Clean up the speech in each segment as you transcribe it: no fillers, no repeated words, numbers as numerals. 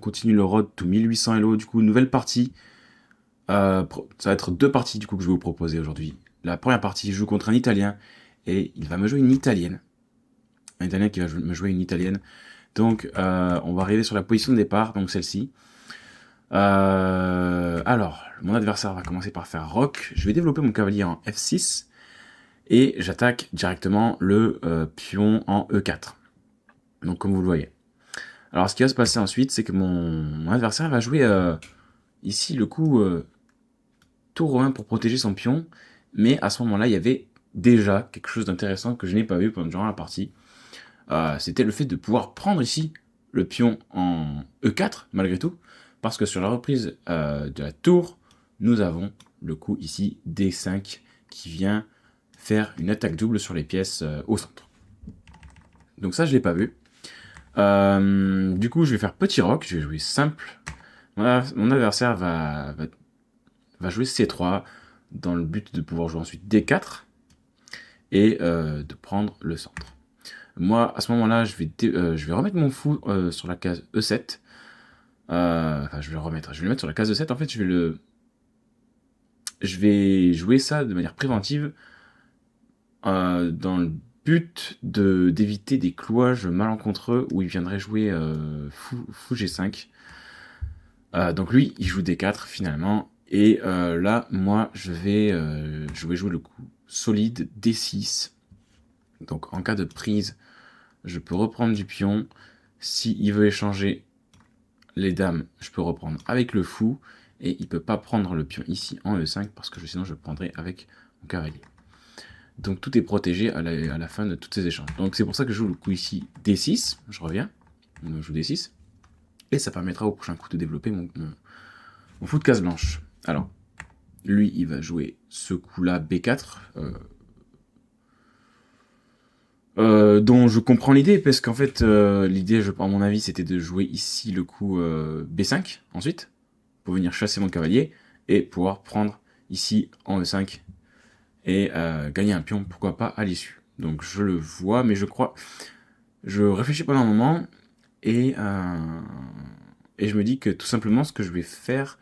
continue le road to 1800 Elo, du coup, nouvelle partie. Ça va être 2 parties, du coup, que je vais vous proposer aujourd'hui. La première partie, je joue contre un Italien, et il va me jouer une Italienne. Un Italien qui va me jouer une Italienne. Donc, on va arriver sur la position de départ, donc celle-ci. Alors, mon adversaire va commencer par faire rock. Je vais développer mon cavalier en F6, et j'attaque directement le pion en E4. Donc, comme vous le voyez. Alors, ce qui va se passer ensuite, c'est que mon adversaire va jouer ici le coup tour romain pour protéger son pion. Mais à ce moment-là, il y avait déjà quelque chose d'intéressant que je n'ai pas vu durant la partie. C'était le fait de pouvoir prendre ici le pion en E4, malgré tout. Parce que sur la reprise de la tour, nous avons le coup ici D5 qui vient faire une attaque double sur les pièces au centre. Donc ça, je ne l'ai pas vu. Du coup, je vais faire petit roc, je vais jouer simple. Mon adversaire va jouer C3 dans le but de pouvoir jouer ensuite D4 et de prendre le centre. Moi, à ce moment-là, je vais remettre mon fou sur la case E7. Enfin, je vais le mettre sur la case E7. En fait, je vais jouer ça de manière préventive dans le but d'éviter des clouages malencontreux où il viendrait jouer fou G5. Donc lui, il joue D4 finalement. Et là, moi, je vais jouer le coup solide D6. Donc en cas de prise, je peux reprendre du pion. S'il veut échanger les dames, je peux reprendre avec le fou. Et il ne peut pas prendre le pion ici en E5 parce que sinon je prendrai avec mon cavalier. Donc tout est protégé à la fin de tous ces échanges. Donc c'est pour ça que je joue le coup ici D6. Je reviens. Donc je joue D6. Et ça permettra au prochain coup de développer mon fou de case blanche. Alors, lui, il va jouer ce coup-là B4. Dont je comprends l'idée, parce qu'en fait, l'idée, à mon avis, c'était de jouer ici le coup B5, ensuite, pour venir chasser mon cavalier, et pouvoir prendre ici en E5, et gagner un pion, pourquoi pas, à l'issue. Donc je le vois, mais je réfléchis pendant un moment, et je me dis que tout simplement, ce que je vais faire,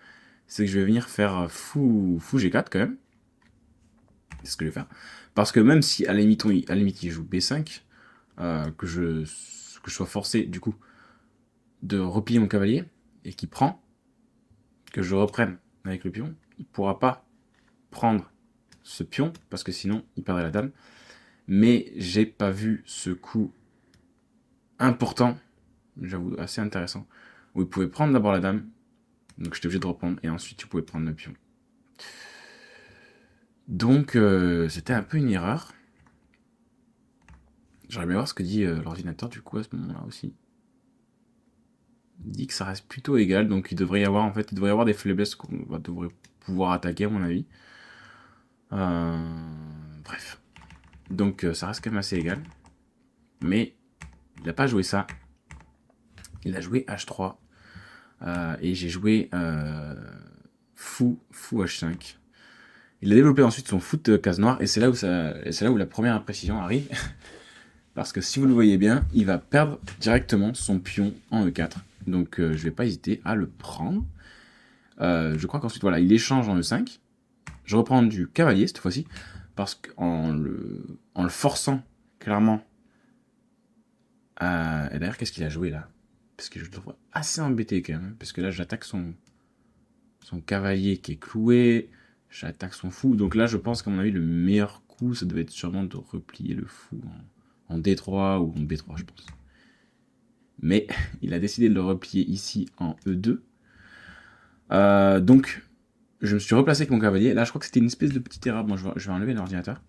c'est que je vais venir faire fou G4 quand même. C'est ce que je vais faire. Parce que même si à la limite il joue B5, que je sois forcé du coup de replier mon cavalier et qu'il prend, que je reprenne avec le pion, il pourra pas prendre ce pion parce que sinon il perdrait la dame. Mais j'ai pas vu ce coup important, j'avoue assez intéressant, où il pouvait prendre d'abord la dame, donc j'étais obligé de reprendre et ensuite tu pouvais prendre le pion. Donc c'était un peu une erreur. J'aimerais bien voir ce que dit l'ordinateur du coup à ce moment-là aussi. Il dit que ça reste plutôt égal, donc il devrait y avoir des faiblesses qu'on devrait pouvoir attaquer à mon avis. Bref. Donc ça reste quand même assez égal. Mais il n'a pas joué ça. Il a joué H3. Et j'ai joué fou H5. Il a développé ensuite son fou de case noire et c'est là où la première imprécision arrive. Parce que si vous le voyez bien, il va perdre directement son pion en E4. Donc je vais pas hésiter à le prendre. Je crois qu'ensuite, voilà, il échange en E5. Je reprends du cavalier cette fois-ci. Parce qu'en le forçant, clairement. Et d'ailleurs, qu'est-ce qu'il a joué là? Parce que je le vois assez embêté quand même. Parce que là, j'attaque son cavalier qui est cloué. J'attaque son fou. Donc là, je pense qu'à mon avis, le meilleur coup, ça devait être sûrement de replier le fou en D3 ou en B3, je pense. Mais il a décidé de le replier ici en E2. Donc, je me suis replacé avec mon cavalier. Là, je crois que c'était une espèce de petite erreur. Bon, je vais enlever l'ordinateur.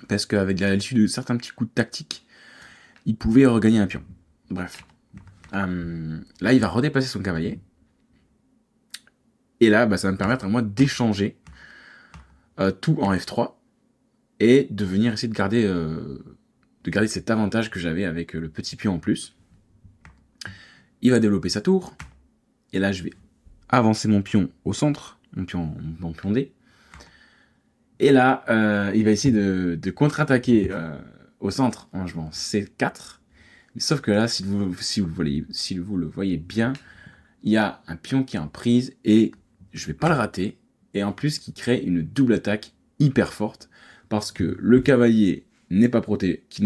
Parce qu'avec l'issue de certains petits coups de tactique, il pouvait regagner un pion. Bref. Là, il va redéplacer son cavalier. Et là, ça va me permettre à moi d'échanger tout en F3 et de venir essayer de garder cet avantage que j'avais avec le petit pion en plus. Il va développer sa tour. Et là, je vais avancer mon pion au centre, mon pion D. Et là, il va essayer de contre-attaquer au centre en jouant C4. Mais sauf que là, si vous le voyez bien, il y a un pion qui est en prise et je vais pas le rater. Et en plus, qui crée une double attaque hyper forte parce que le cavalier qui n'est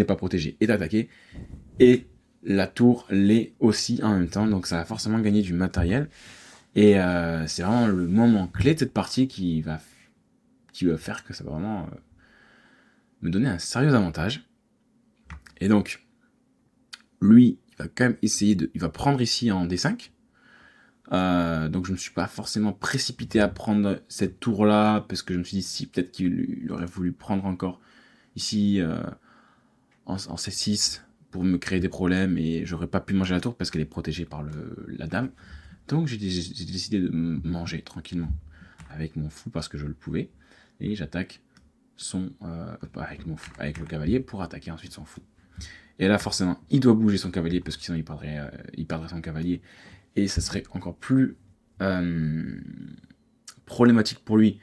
pas protégé est attaqué et la tour l'est aussi en même temps. Donc ça va forcément gagner du matériel. Et c'est vraiment le moment clé de cette partie qui va faire que ça va vraiment me donner un sérieux avantage. Et donc, lui, il va quand même il va prendre ici en D5. Donc je ne me suis pas forcément précipité à prendre cette tour-là, parce que je me suis dit, si, peut-être qu'il aurait voulu prendre encore ici en C6 pour me créer des problèmes, et j'aurais pas pu manger la tour parce qu'elle est protégée par la dame. Donc j'ai décidé de manger tranquillement avec mon fou parce que je le pouvais, et j'attaque avec le cavalier pour attaquer ensuite son fou. Et là forcément il doit bouger son cavalier parce que sinon il perdrait son cavalier et ça serait encore plus problématique pour lui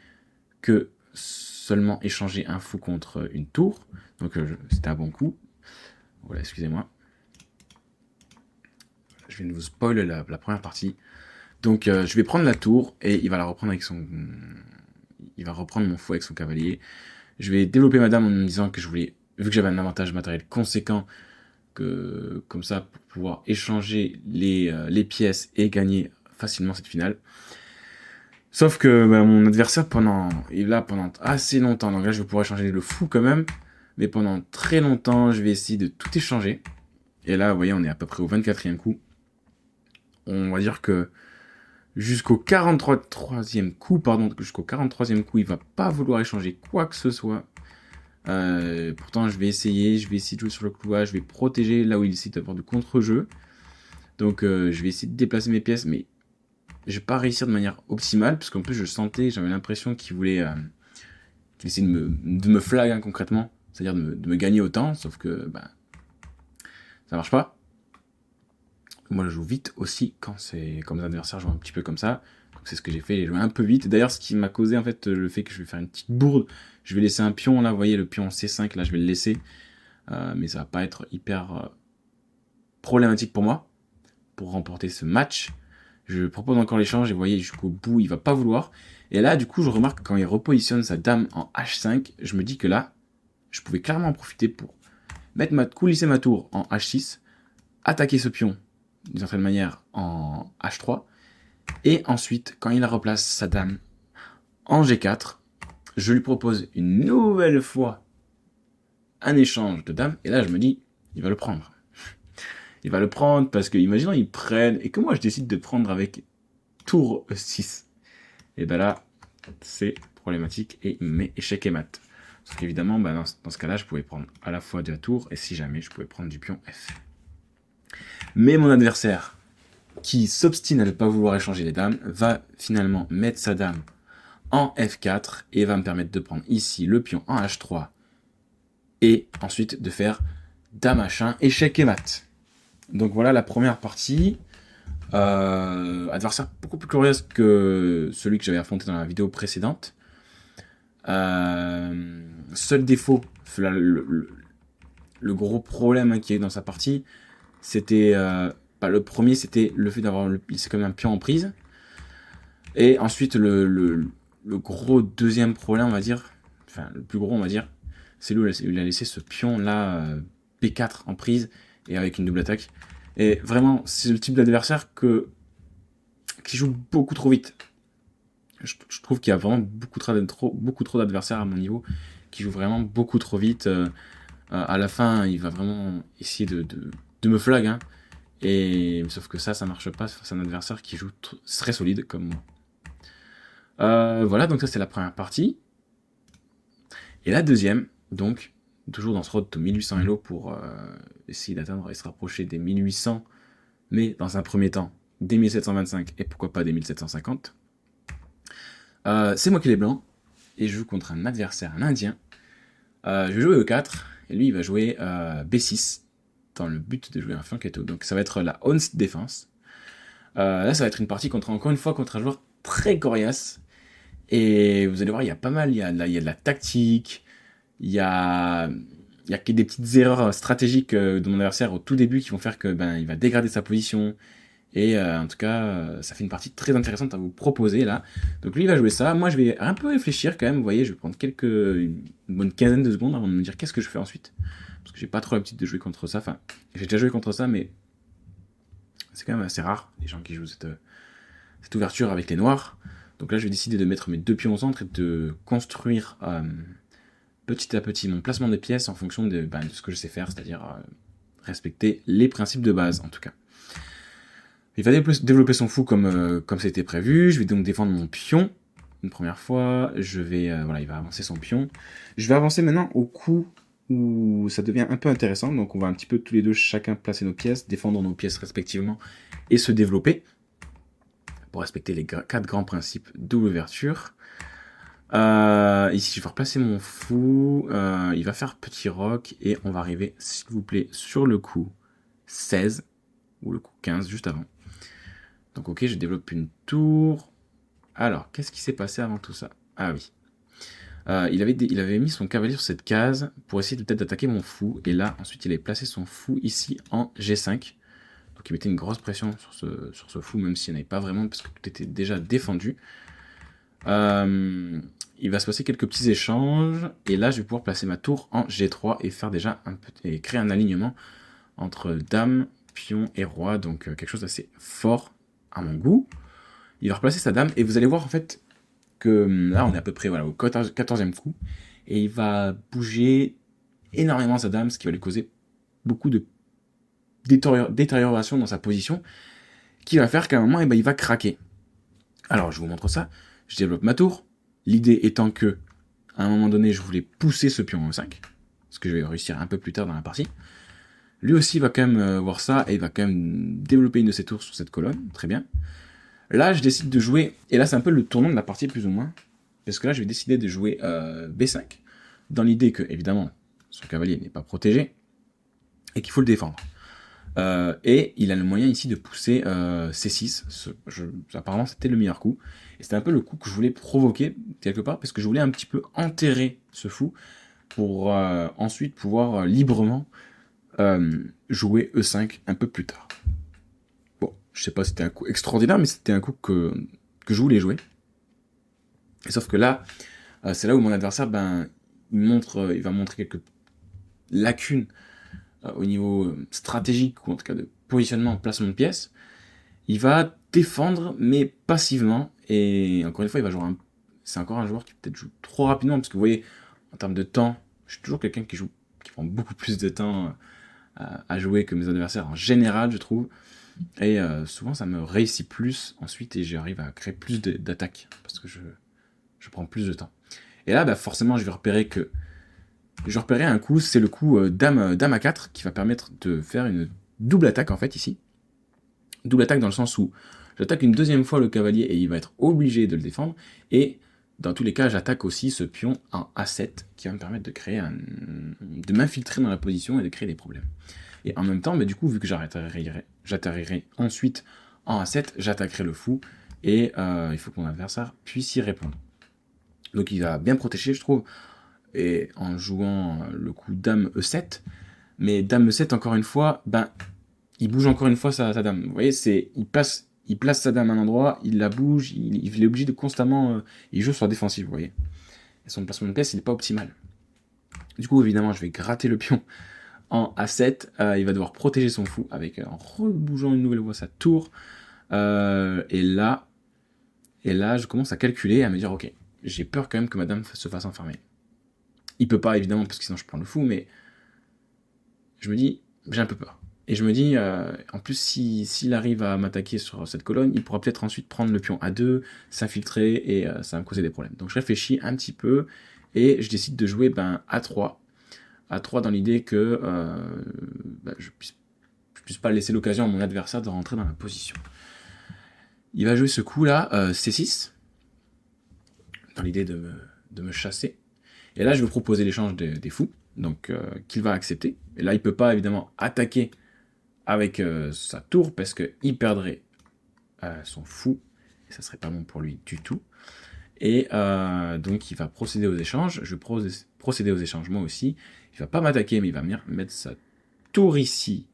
que seulement échanger un fou contre une tour. Donc c'était un bon coup. Voilà, excusez-moi. Je viens de vous spoil la première partie. Donc je vais prendre la tour et il va la reprendre il va reprendre mon fou avec son cavalier. Je vais développer ma dame en me disant que vu que j'avais un avantage matériel conséquent, comme ça pour pouvoir échanger les pièces et gagner facilement cette finale. Sauf que mon adversaire il est là pendant assez longtemps, donc là je vais pouvoir échanger le fou quand même, mais pendant très longtemps je vais essayer de tout échanger. Et là vous voyez on est à peu près au 24e coup. On va dire que jusqu'au 43e coup, il va pas vouloir échanger quoi que ce soit. Pourtant je vais essayer de jouer sur le clouage, je vais protéger là où il essaie d'avoir du contre-jeu. Donc je vais essayer de déplacer mes pièces, mais je vais pas réussir de manière optimale, parce qu'en plus j'avais l'impression qu'il voulait essayait de me flag hein, concrètement, c'est-à-dire de me gagner autant, sauf que ça marche pas. Moi je joue vite aussi quand mes adversaires jouent un petit peu comme ça. Donc c'est ce que j'ai fait, j'ai joué un peu vite. D'ailleurs ce qui m'a causé en fait le fait que je vais faire une petite bourde, je vais laisser un pion là, vous voyez le pion C5 là, je vais le laisser, mais ça va pas être hyper problématique pour moi pour remporter ce match. Je propose encore l'échange et vous voyez jusqu'au bout il va pas vouloir. Et là du coup je remarque que quand il repositionne sa dame en H5, je me dis que là je pouvais clairement en profiter pour coulisser ma tour en H6, attaquer ce pion d'une certaine manière en H3, et ensuite quand il replace sa dame en G4, je lui propose une nouvelle fois un échange de dames, et là je me dis il va le prendre. Il va le prendre parce que, imaginons, il prenne, et que moi je décide de prendre avec tour 6. Et là, c'est problématique, et il me met échec et mat. Parce qu'évidemment, dans ce cas-là, je pouvais prendre à la fois de la tour, et si jamais, je pouvais prendre du pion F. Mais mon adversaire, qui s'obstine à ne pas vouloir échanger les dames, va finalement mettre sa dame en F4, et va me permettre de prendre ici le pion en H3, et ensuite de faire dame H1, échec et mat. Donc voilà la première partie. Adversaire beaucoup plus curieux que celui que j'avais affronté dans la vidéo précédente. Seul défaut, le gros problème qu'il y a eu dans sa partie, c'était le premier, c'était le fait d'avoir c'est comme un pion en prise. Et ensuite le gros deuxième problème, on va dire, enfin le plus gros on va dire, c'est lui où il a laissé ce pion là P4 en prise et avec une double attaque. Et vraiment, c'est le type d'adversaire qui joue beaucoup trop vite. Je trouve qu'il y a vraiment beaucoup trop d'adversaires à mon niveau qui jouent vraiment beaucoup trop vite. À la fin, il va vraiment essayer de me flag. Hein. Sauf que ça marche pas face à un adversaire qui joue très solide comme moi. Voilà, donc ça c'est la première partie. Et la deuxième, donc, toujours dans ce road to 1800 Elo pour essayer d'atteindre et se rapprocher des 1800, mais dans un premier temps, des 1725 et pourquoi pas des 1750. C'est moi qui les blancs, et je joue contre un adversaire, un indien. Je vais jouer E4, et lui il va jouer B6, dans le but de jouer un Fianchetto. Donc ça va être la Honest Défense. Là ça va être une partie encore une fois contre un joueur très coriace. Et vous allez voir, il y a pas mal, il y a de la tactique, il y a il y a que des petites erreurs stratégiques de mon adversaire au tout début qui vont faire que il va dégrader sa position. Et en tout cas, ça fait une partie très intéressante à vous proposer là. Donc lui il va jouer ça. Moi je vais un peu réfléchir quand même. Vous voyez, je vais prendre une bonne quinzaine de secondes avant de me dire qu'est-ce que je fais ensuite. Parce que j'ai pas trop l'habitude de jouer contre ça. Enfin, j'ai déjà joué contre ça, mais c'est quand même assez rare les gens qui jouent cette ouverture avec les noirs. Donc là je vais décider de mettre mes 2 pions au centre et de construire petit à petit mon placement des pièces en fonction de ce que je sais faire, c'est-à-dire respecter les principes de base en tout cas. Il va développer son fou comme c'était prévu. Je vais donc défendre mon pion une première fois. Je vais voilà, il va avancer son pion. Je vais avancer maintenant au coup où ça devient un peu intéressant. Donc on va un petit peu tous les deux chacun placer nos pièces, défendre nos pièces respectivement et se développer pour respecter les 4 grands principes de l'ouverture. Ici, je vais replacer mon fou. Il va faire petit roc et on va arriver, s'il vous plaît, sur le coup 16 ou le coup 15 juste avant. Donc ok, je développe une tour. Alors, qu'est-ce qui s'est passé avant tout ça? Ah oui. Il avait mis son cavalier sur cette case pour essayer peut-être d'attaquer mon fou. Et là, ensuite, il avait placé son fou ici en G5. Donc il mettait une grosse pression sur ce fou, même s'il n'y en avait pas vraiment, parce que tout était déjà défendu. Il va se passer quelques petits échanges. Et là, je vais pouvoir placer ma tour en G3 et faire déjà et créer un alignement entre dame, pion et roi. Donc quelque chose d'assez fort à mon goût. Il va replacer sa dame et vous allez voir en fait que là on est à peu près voilà, au 14e coup et il va bouger énormément sa dame, ce qui va lui causer beaucoup de détérioration dans sa position qui va faire qu'à un moment il va craquer. Alors je vous montre ça, je développe ma tour, l'idée étant que à un moment donné je voulais pousser ce pion en 5, ce que je vais réussir un peu plus tard dans la partie. Lui aussi va quand même voir ça et il va quand même développer une de ses tours sur cette colonne, très bien. Là, je décide de jouer, et là c'est un peu le tournant de la partie plus ou moins, parce que là je vais décider de jouer B5, dans l'idée que, évidemment, son cavalier n'est pas protégé, et qu'il faut le défendre. Et il a le moyen ici de pousser C6, apparemment c'était le meilleur coup, et c'était un peu le coup que je voulais provoquer, quelque part, parce que je voulais un petit peu enterrer ce fou, pour ensuite pouvoir librement jouer E5 un peu plus tard. Je sais pas si c'était un coup extraordinaire, mais c'était un coup que je voulais jouer. Et sauf que là, c'est là où mon adversaire, il va montrer quelques lacunes au niveau stratégique, ou en tout cas de positionnement, placement de pièces. Il va défendre, mais passivement. Et encore une fois, il va jouer c'est encore un joueur qui peut-être joue trop rapidement, parce que vous voyez, en termes de temps, je suis toujours quelqu'un qui prend beaucoup plus de temps à jouer que mes adversaires en général, je trouve. Et souvent ça me réussit plus ensuite et j'arrive à créer plus d'attaques parce que je prends plus de temps. Et là forcément je vais repérer un coup, c'est le coup dame à 4 qui va permettre de faire une double attaque en fait ici. Double attaque dans le sens où j'attaque une deuxième fois le cavalier et il va être obligé de le défendre. Et dans tous les cas j'attaque aussi ce pion en A7 qui va me permettre de m'infiltrer dans la position et de créer des problèmes. Et en même temps, du coup, vu que j'atterrirai ensuite en A7, j'attaquerai le fou, et il faut que mon adversaire puisse y répondre. Donc il va bien protéger, je trouve, et en jouant le coup dame E7, mais dame E7, encore une fois, il bouge encore une fois sa dame. Vous voyez, il place sa dame à un endroit, il la bouge, il est obligé de constamment... il joue sur la défensive, vous voyez. Et son placement de pièce, il n'est pas optimal. Du coup, évidemment, je vais gratter le pion en A7, il va devoir protéger son fou en rebougeant une nouvelle fois sa tour. Et là, je commence à calculer, à me dire, ok, j'ai peur quand même que ma dame se fasse enfermer. Il peut pas, évidemment, parce que sinon je prends le fou, mais je me dis, j'ai un peu peur. Et je me dis, en plus, s'il arrive à m'attaquer sur cette colonne, il pourra peut-être ensuite prendre le pion A2, s'infiltrer, et ça va me causer des problèmes. Donc je réfléchis un petit peu, et je décide de jouer A3, dans l'idée que je puisse pas laisser l'occasion à mon adversaire de rentrer dans la position. Il va jouer ce coup-là, C6, dans l'idée de me chasser. Et là, je vais proposer l'échange des fous, donc qu'il va accepter. Et là, il peut pas, évidemment, attaquer avec sa tour, parce qu'il perdrait son fou, et ça serait pas bon pour lui du tout. Et donc il va procéder aux échanges. Je vais procéder aux échanges moi aussi. Il va pas m'attaquer, mais il va venir mettre sa tour ici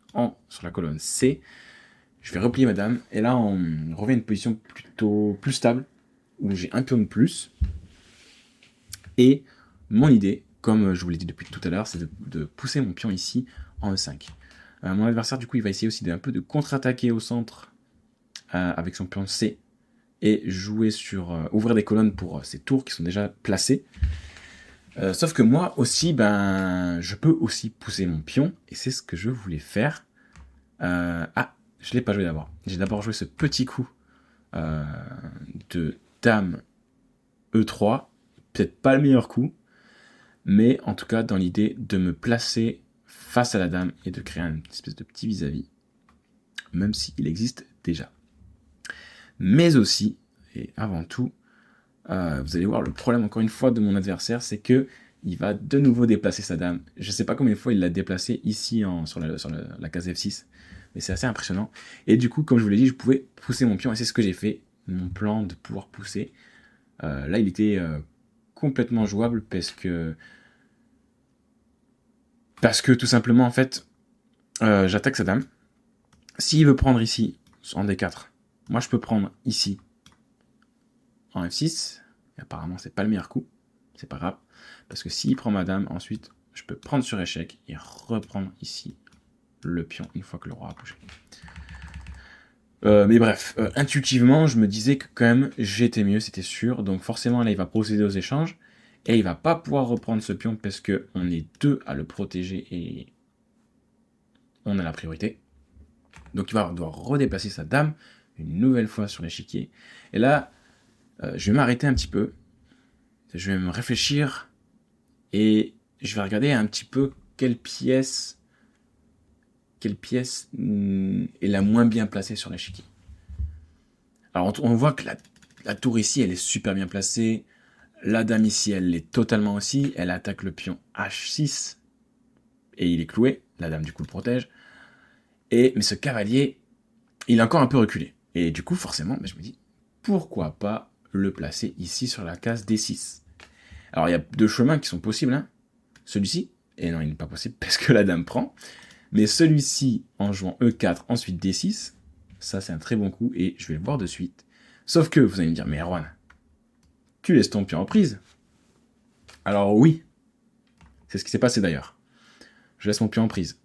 sur la colonne C. Je vais replier ma dame. Et là, on revient à une position plutôt plus stable, où j'ai un pion de plus. Et mon idée, comme je vous l'ai dit depuis tout à l'heure, c'est de pousser mon pion ici en E5. Mon adversaire, du coup, il va essayer aussi d'un peu de contre-attaquer au centre avec son pion C et jouer sur ouvrir des colonnes pour ces tours qui sont déjà placées. Sauf que moi aussi, je peux aussi pousser mon pion, et c'est ce que je voulais faire. Je ne l'ai pas joué d'abord. J'ai d'abord joué ce petit coup de dame E3. Peut-être pas le meilleur coup, mais en tout cas dans l'idée de me placer face à la dame et de créer une espèce de petit vis-à-vis, même s'il existe déjà. Mais aussi, et avant tout, vous allez voir le problème encore une fois de mon adversaire, c'est que il va de nouveau déplacer sa dame. Je ne sais pas combien de fois il l'a déplacée ici sur la case F6, mais c'est assez impressionnant. Et du coup, comme je vous l'ai dit, je pouvais pousser mon pion, et c'est ce que j'ai fait. Mon plan de pouvoir pousser, là il était complètement jouable parce que tout simplement en fait j'attaque sa dame. S'il veut prendre ici en D4, moi je peux prendre ici en F6, et apparemment c'est pas le meilleur coup, c'est pas grave, parce que s'il prend ma dame, ensuite je peux prendre sur échec et reprendre ici le pion une fois que le roi a bougé. Mais bref, intuitivement je me disais que quand même j'étais mieux, c'était sûr, donc forcément là il va procéder aux échanges, et il va pas pouvoir reprendre ce pion parce qu'on est deux à le protéger et on a la priorité. Donc il va devoir redéplacer sa dame une nouvelle fois sur l'échiquier. Et là, je vais m'arrêter un petit peu. Je vais me réfléchir et je vais regarder un petit peu quelle pièce est la moins bien placée sur l'échiquier. Alors on voit que la tour ici, elle est super bien placée. La dame ici, elle l'est totalement aussi. Elle attaque le pion H6 et il est cloué. La dame du coup le protège. Mais ce cavalier, il est encore un peu reculé. Et du coup, forcément, je me dis, pourquoi pas le placer ici sur la case D6. Alors, il y a deux chemins qui sont possibles. Hein. Celui-ci, et non, il n'est pas possible parce que la dame prend. Mais celui-ci, en jouant E4, ensuite D6, ça, c'est un très bon coup, et je vais le voir de suite. Sauf que, vous allez me dire, mais Erwan, tu laisses ton pion en prise. Alors oui, c'est ce qui s'est passé d'ailleurs. Je laisse mon pion en prise.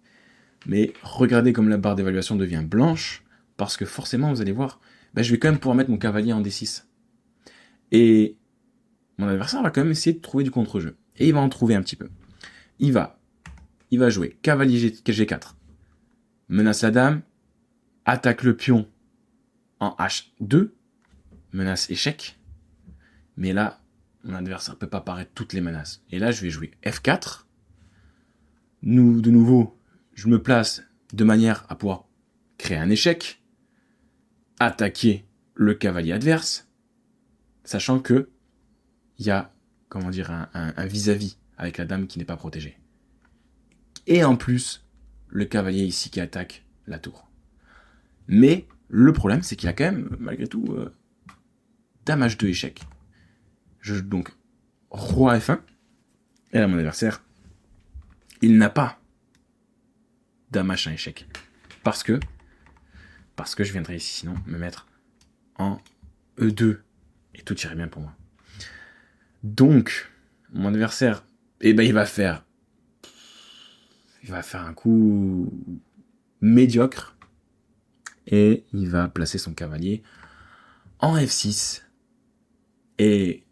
Mais regardez comme la barre d'évaluation devient blanche, parce que forcément, vous allez voir, je vais quand même pouvoir mettre mon cavalier en D6. Et mon adversaire va quand même essayer de trouver du contre-jeu. Et il va en trouver un petit peu. Il va jouer cavalier G4, menace la dame, attaque le pion en H2, menace échec. Mais là, mon adversaire ne peut pas paraître toutes les menaces. Et là, je vais jouer F4. De nouveau, je me place de manière à pouvoir créer un échec, attaquer le cavalier adverse, sachant que il y a, un vis-à-vis avec la dame qui n'est pas protégée. Et en plus, le cavalier ici qui attaque la tour. Mais le problème, c'est qu'il a quand même, malgré tout, dame H2 échec. Je joue donc roi F1. Et là, mon adversaire, il n'a pas dame H1 échec. Parce que je viendrai ici, sinon, me mettre en E2. Et tout irait bien pour moi. Donc, mon adversaire, il va faire un coup médiocre et il va placer son cavalier en F6. Et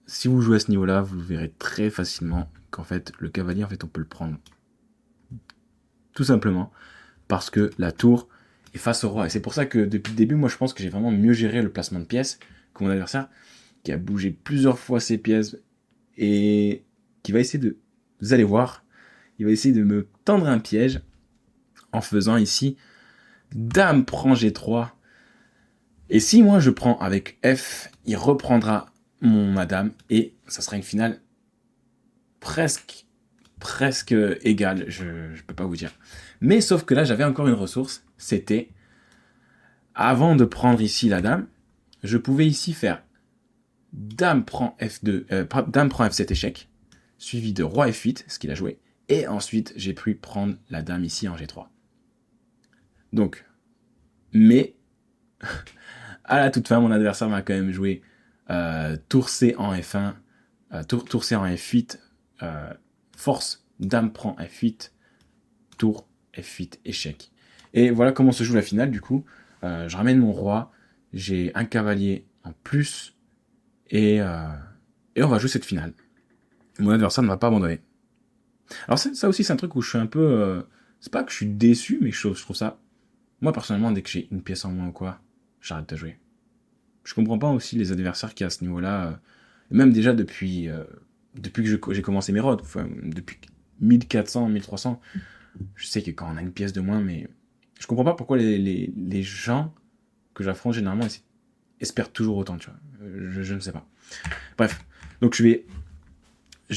si vous jouez à ce niveau-là, vous verrez très facilement qu'en fait, le cavalier, on peut le prendre tout simplement parce que la tour est face au roi. Et c'est pour ça que depuis le début, moi, je pense que j'ai vraiment mieux géré le placement de pièces que mon adversaire, qui a bougé plusieurs fois ses pièces et qui va essayer de... Vous allez voir, il va essayer de me tendre un piège en faisant ici dame prend G3. Et si moi je prends avec F, il reprendra ma dame et ça sera une finale presque égale, je peux pas vous dire. Mais sauf que là j'avais encore une ressource, c'était avant de prendre ici la dame, je pouvais ici faire dame prend F2, dame prend F7 échec, suivi de roi F8, ce qu'il a joué, et ensuite j'ai pu prendre la dame ici en G3. Donc, mais, à la toute fin, mon adversaire m'a quand même joué tour C en F1, tour C en F8, force, dame prend F8, tour F8, échec. Et voilà comment se joue la finale, du coup. Je ramène mon roi, j'ai un cavalier en plus, et on va jouer cette finale. Mon adversaire ne m'a pas abandonné. Alors ça aussi, c'est un truc où je suis un peu... c'est pas que je suis déçu, mais je trouve ça... Moi, personnellement, dès que j'ai une pièce en moins ou quoi, j'arrête de jouer. Je comprends pas aussi les adversaires qui, à ce niveau-là... même déjà depuis que j'ai commencé mes rods, enfin, depuis 1400, 1300, je sais que quand on a une pièce de moins, mais... Je comprends pas pourquoi les gens que j'affronte généralement espèrent toujours autant, tu vois. Je ne sais pas. Bref, donc je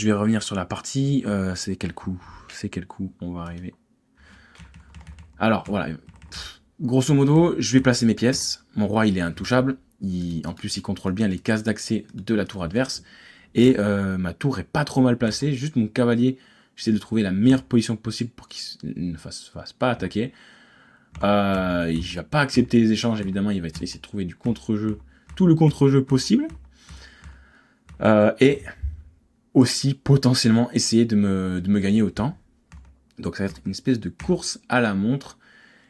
vais revenir sur la partie. C'est quel coup on va arriver. Alors, voilà. Grosso modo, je vais placer mes pièces. Mon roi, il est intouchable. En plus, il contrôle bien les cases d'accès de la tour adverse. Et ma tour est pas trop mal placée. Juste mon cavalier, j'essaie de trouver la meilleure position possible pour qu'il ne fasse pas attaquer. Il va pas accepter les échanges, évidemment. Il va essayer de trouver du contre-jeu, tout le contre-jeu possible. Et aussi potentiellement essayer de me gagner au temps. Donc ça va être une espèce de course à la montre.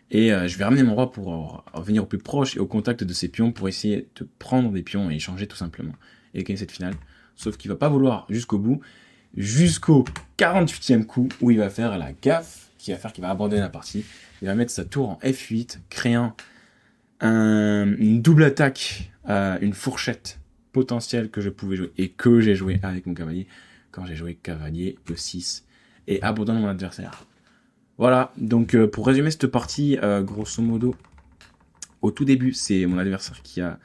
Et je vais ramener mon roi pour venir au plus proche et au contact de ses pions pour essayer de prendre des pions et échanger tout simplement. Et gagner cette finale. Sauf qu'il va pas vouloir jusqu'au bout. Jusqu'au 48e coup où il va faire la gaffe qui va faire qu'il va abandonner la partie. Il va mettre sa tour en F8, créant une double attaque, une fourchette potentielle que je pouvais jouer et que j'ai joué avec mon cavalier quand j'ai joué cavalier E6 et abandonne mon adversaire. Voilà, donc pour résumer cette partie, grosso modo, au tout début, c'est mon adversaire qui a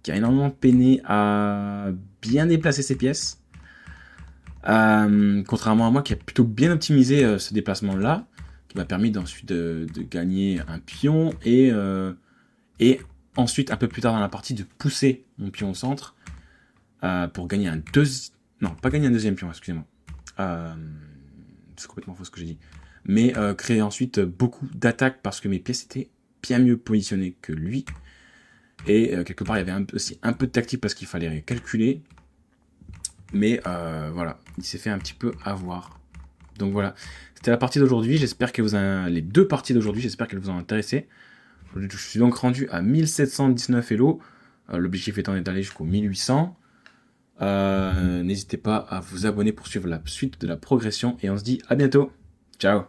énormément peiné à bien déplacer ses pièces, contrairement à moi qui a plutôt bien optimisé ce déplacement-là, qui m'a permis ensuite de gagner un pion et ensuite, un peu plus tard dans la partie, de pousser mon pion au centre pour gagner un deuxième... Non, pas gagner un deuxième pion, excusez-moi. C'est complètement faux ce que j'ai dit. Mais créer ensuite beaucoup d'attaques parce que mes pièces étaient bien mieux positionnées que lui. Et quelque part, il y avait aussi un peu de tactique parce qu'il fallait calculer. Mais voilà, il s'est fait un petit peu avoir. Donc voilà, c'était la partie d'aujourd'hui. J'espère que les deux parties d'aujourd'hui, j'espère qu'elles vous ont intéressé. Je suis donc rendu à 1719 Elo. L'objectif étant d'aller jusqu'au 1800. N'hésitez pas à vous abonner pour suivre la suite de la progression. Et on se dit à bientôt. Ciao.